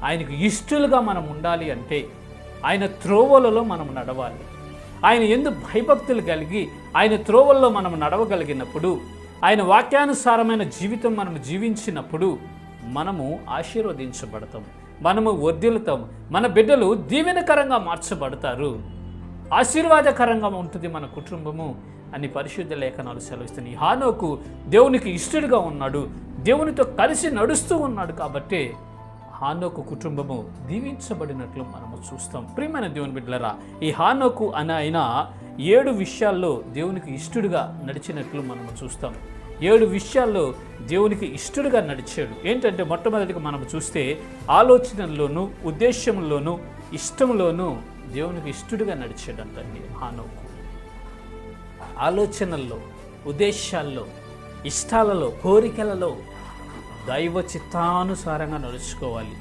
ఆయనకు ఇష్టలుగా మనం ఉండాలి అంటే ఆయన త్రోవలలో మనం నడవాలి. ఆయన యందు భయభక్తులు కలిగి ఆయన త్రోవల్లో మనం నడవగలిగినప్పుడు, ఆయన వాక్యానుసారమైన జీవితం మనం జీవించినప్పుడు మనము ఆశీర్వదించబడతాం, మనము వర్ధిల్లుతాం, మన బిడ్డలు దీవెనకరంగా మార్చబడతారు, ఆశీర్వాదకరంగా ఉంటుంది మన కుటుంబము అని పరిశుద్ధ లేఖనాలు సెలవిస్తున్నాయి. హానోకు దేవునికి ఇష్టడుగా ఉన్నాడు, దేవునితో కలిసి నడుస్తూ ఉన్నాడు కాబట్టి హానోకు కుటుంబము దీవించబడినట్లు మనము చూస్తాం. ప్రియమైన దేవుని బిడ్డలారా, ఈ హానోకు అని ఆయన 7 విషయాల్లో దేవునికి ఇష్టడుగా నడిచినట్లు మనము చూస్తాం. 7 విషయాల్లో దేవునికి ఇష్టడుగా నడిచాడు. ఏంటంటే మొట్టమొదటిగా మనం చూస్తే ఆలోచనల్లోనూ ఉద్దేశంలోనూ ఇష్టంలోనూ దేవునికి ఇష్టడుగా నడిచాడంటండి హానోకు. ఆలోచనల్లో, ఉద్దేశాల్లో, ఇష్టాలలో, కోరికలలో దైవ చిత్తానుసారంగా నడుచుకోవాలి.